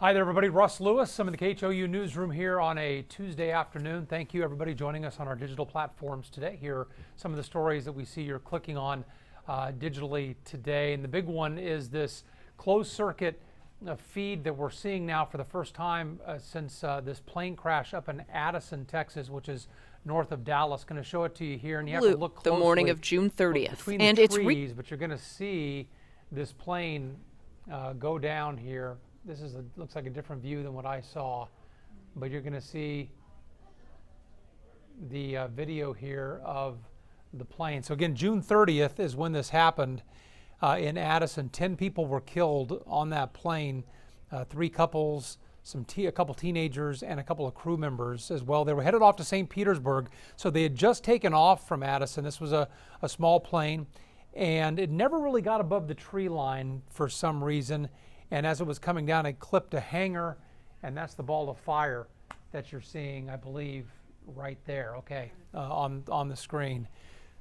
Hi there, everybody. Russ Lewis. I'm in the KHOU newsroom here on a Tuesday afternoon. Thank you, everybody, joining us on our digital platforms today. Here are some of the stories that we see you're clicking on digitally today. And the big one is this closed circuit feed that we're seeing now for the first time since this plane crash up in Addison, Texas, which is north of Dallas. Going to show it to you here, and you have to look closely. The morning of June 30th. Between the trees, but you're going to see this plane go down here. This is looks like a different view than what I saw, but you're going to see the video here of the plane. So again, June 30th is when this happened in Addison. 10 people were killed on that plane, 3 couples, a couple teenagers, and a couple of crew members as well. They were headed off to St. Petersburg, so they had just taken off from Addison. This was a small plane, and it never really got above the tree line for some reason. And as it was coming down, it clipped a hangar, and that's the ball of fire that you're seeing, I believe, right there, okay, on the screen.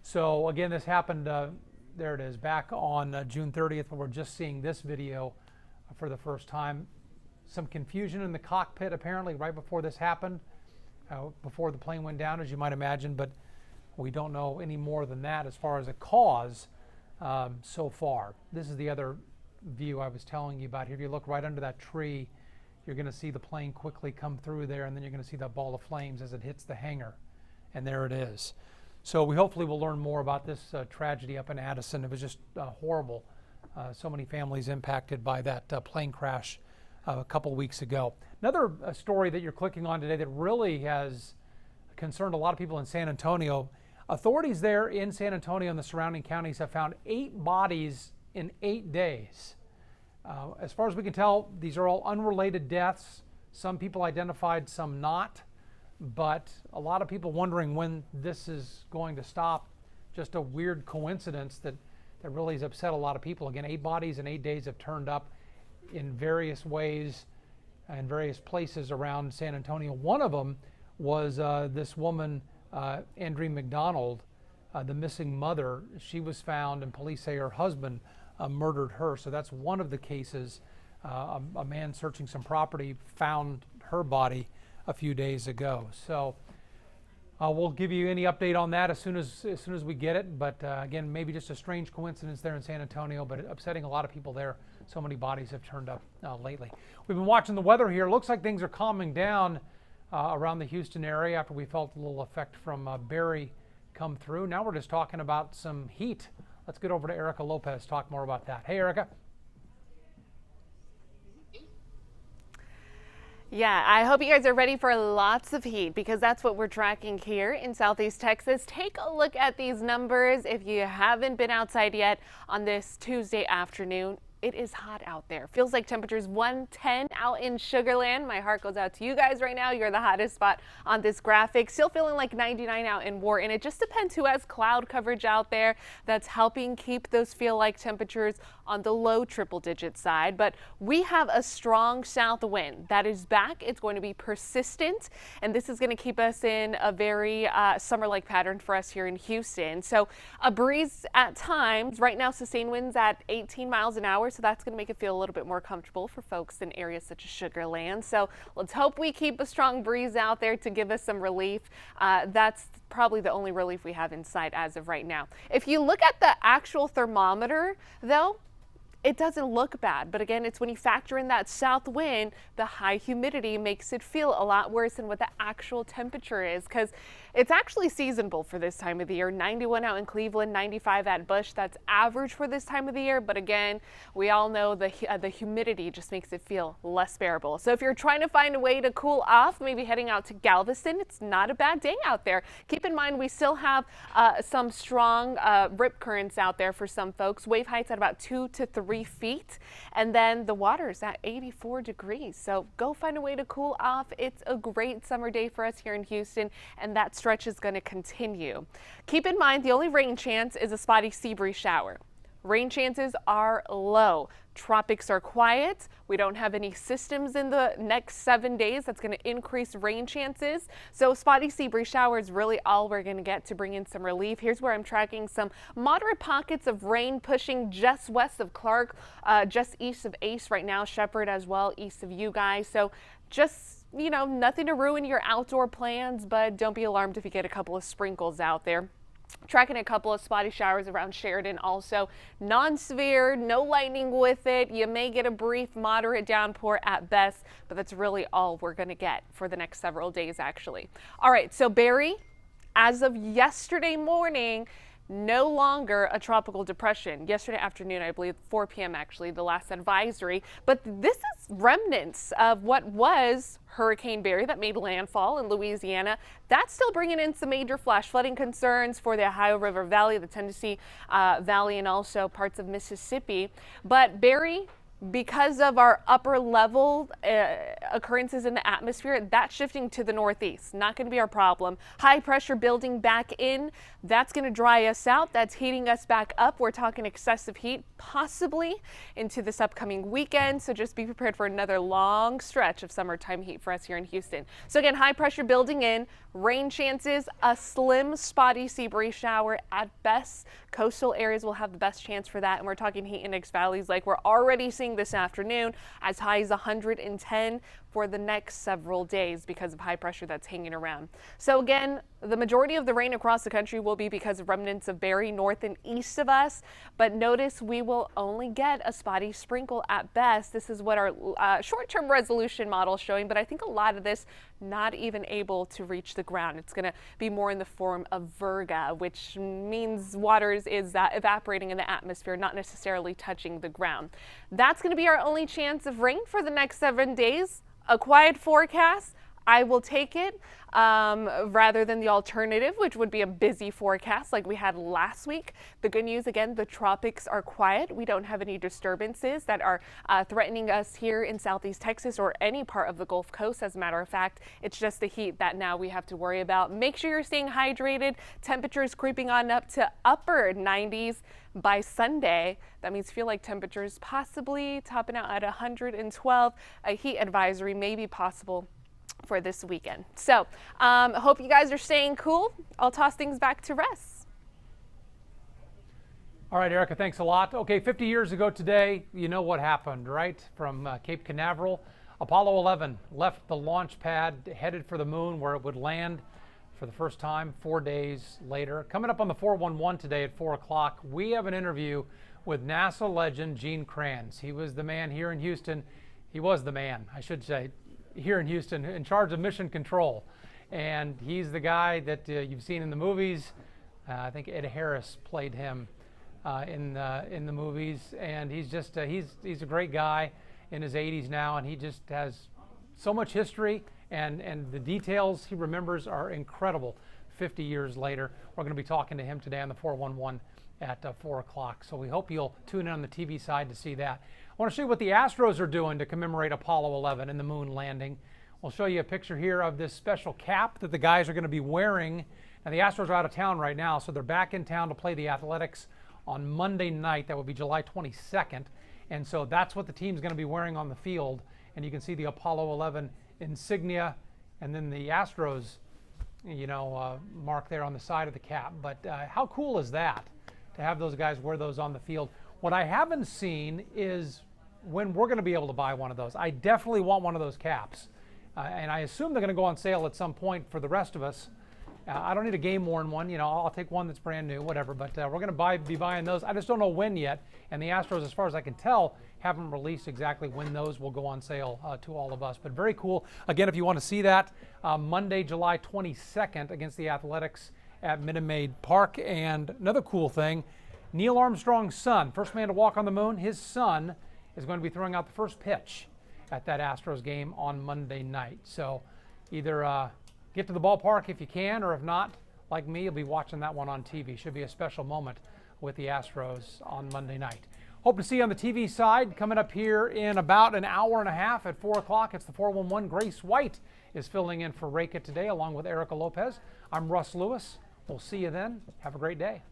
So again, this happened, there it is, back on June 30th, but we're just seeing this video for the first time. Some confusion in the cockpit, apparently, right before this happened, before the plane went down, as you might imagine, but we don't know any more than that as far as a cause so far. This is the other view I was telling you about here. If you look right under that tree, you're going to see the plane quickly come through there, and then you're going to see that ball of flames as it hits the hangar, and there it is. So we hopefully will learn more about this tragedy up in Addison. It was just horrible. So many families impacted by that plane crash a couple weeks ago. Another story that you're clicking on today that really has concerned a lot of people in San Antonio. Authorities there in San Antonio and the surrounding counties have found 8 bodies in 8 days. As far as we can tell, these are all unrelated deaths. Some people identified, some not. But a lot of people wondering when this is going to stop. Just a weird coincidence that really has upset a lot of people. Again, 8 bodies in 8 days have turned up in various ways and various places around San Antonio. One of them was this woman, Andrea McDonald, the missing mother. She was found, and police say her husband murdered her. So that's one of the cases. A man searching some property found her body a few days ago. So we'll give you any update on that as soon as we get it. But again, maybe just a strange coincidence there in San Antonio, but upsetting a lot of people there. So many bodies have turned up lately. We've been watching the weather here. Looks like things are calming down around the Houston area after we felt a little effect from Barry come through. Now we're just talking about some heat. Let's get over to Erika Lopez, talk more about that. Hey, Erika. Yeah, I hope you guys are ready for lots of heat, because that's what we're tracking here in Southeast Texas. Take a look at these numbers if you haven't been outside yet on this Tuesday afternoon. It is hot out there. Feels like temperatures 110 out in Sugar Land. My heart goes out to you guys right now. You're the hottest spot on this graphic. Still feeling like 99 out in Wharton. It just depends who has cloud coverage out there that's helping keep those feel like temperatures on the low triple digit side. But we have a strong south wind that is back. It's going to be persistent, and this is going to keep us in a very summer-like pattern for us here in Houston. So a breeze at times. Right now, sustained winds at 18 miles an hour. So that's going to make it feel a little bit more comfortable for folks in areas such as Sugar Land. So let's hope we keep a strong breeze out there to give us some relief. That's probably the only relief we have in sight as of right now. If you look at the actual thermometer, though, it doesn't look bad, but again, it's when you factor in that south wind, the high humidity makes it feel a lot worse than what the actual temperature is, because it's actually seasonable for this time of the year. 91 out in Cleveland, 95 at Bush. That's average for this time of the year, but again, we all know the humidity just makes it feel less bearable. So if you're trying to find a way to cool off, maybe heading out to Galveston, it's not a bad day out there. Keep in mind, we still have some strong rip currents out there for some folks. Wave heights at about 2 to 3 feet, and then the water's at 84 degrees. So go find a way to cool off. It's a great summer day for us here in Houston, and that stretch is going to continue. Keep in mind, the only rain chance is a spotty sea breeze shower. rain chances are low. Tropics are quiet. We don't have any systems in the next 7 days that's going to increase rain chances. So spotty sea breeze showers really all we're going to get to bring in some relief. Here's where I'm tracking some moderate pockets of rain pushing just west of Clark, just east of Ace right now, Shepherd as well, east of you guys. So just, you know, nothing to ruin your outdoor plans, but don't be alarmed if you get a couple of sprinkles out there. Tracking a couple of spotty showers around Sheridan also. Non-severe, no lightning with it. You may get a brief moderate downpour at best, but that's really all we're going to get for the next several days actually. All right, so Barry, as of yesterday morning, no longer a tropical depression. Yesterday afternoon, I believe 4 p.m. actually, the last advisory. But this is remnants of what was Hurricane Barry that made landfall in Louisiana. That's still bringing in some major flash flooding concerns for the Ohio River Valley, the Tennessee Valley, and also parts of Mississippi. But Barry, because of our upper level occurrences in the atmosphere, that's shifting to the northeast. Not going to be our problem. High pressure building back in. That's going to dry us out. That's heating us back up. We're talking excessive heat possibly into this upcoming weekend. So just be prepared for another long stretch of summertime heat for us here in Houston. So again, high pressure building in. Rain chances, a slim spotty sea breeze shower at best. Coastal areas will have the best chance for that. And we're talking heat index valleys like we're already seeing this afternoon, as high as 110 for the next several days because of high pressure that's hanging around. So again, the majority of the rain across the country will be because of remnants of Barry north and east of us, but notice we will only get a spotty sprinkle at best. This is what our short-term resolution model is showing, but I think a lot of this not even able to reach the ground. It's going to be more in the form of virga, which means water is evaporating in the atmosphere, not necessarily touching the ground. That's going to be our only chance of rain for the next 7 days. A quiet forecast, I will take it rather than the alternative, which would be a busy forecast like we had last week. The good news, again, the tropics are quiet. We don't have any disturbances that are threatening us here in southeast Texas or any part of the Gulf Coast. As a matter of fact, it's just the heat that now we have to worry about. Make sure you're staying hydrated. Temperatures creeping on up to upper 90s by Sunday. That means feel like temperatures possibly topping out at 112. A heat advisory may be possible for this weekend. So hope you guys are staying cool. I'll toss things back to Russ. All right, Erika, thanks a lot. Okay, 50 years ago today, you know what happened, right? From Cape Canaveral, Apollo 11 left the launch pad, headed for the moon where it would land for the first time 4 days later. Coming up on the 411 today at 4 o'clock, we have an interview with NASA legend Gene Kranz. He was the man here in Houston. He was the man, I should say, here in Houston, in charge of mission control. And he's the guy that you've seen in the movies. I think Ed Harris played him in the movies. And he's just, he's a great guy in his 80s now, and he just has so much history, and the details he remembers are incredible 50 years later. We're going to be talking to him today on the 411 at 4 o'clock. So we hope you'll tune in on the TV side to see that. I want to show you what the Astros are doing to commemorate Apollo 11 and the moon landing. We'll show you a picture here of this special cap that the guys are going to be wearing. Now, the Astros are out of town right now, so they're back in town to play the Athletics on Monday night. That will be July 22nd. And so that's what the team's going to be wearing on the field. And you can see the Apollo 11 insignia and then the Astros, mark there on the side of the cap. But how cool is that to have those guys wear those on the field? What I haven't seen is when we're going to be able to buy one of those. I definitely want one of those caps. And I assume they're going to go on sale at some point for the rest of us. I don't need a game-worn one. I'll take one that's brand new, whatever. But we're going to be buying those. I just don't know when yet. And the Astros, as far as I can tell, haven't released exactly when those will go on sale to all of us. But very cool. Again, if you want to see that, Monday, July 22nd against the Athletics at Minute Maid Park. And another cool thing, Neil Armstrong's son, first man to walk on the moon, his son is going to be throwing out the first pitch at that Astros game on Monday night. So either get to the ballpark if you can, or if not, like me, you'll be watching that one on TV. Should be a special moment with the Astros on Monday night. Hope to see you on the TV side. Coming up here in about an hour and a half at 4 o'clock, it's the 411. Grace White is filling in for Erika today, along with Erika Lopez. I'm Russ Lewis. We'll see you then. Have a great day.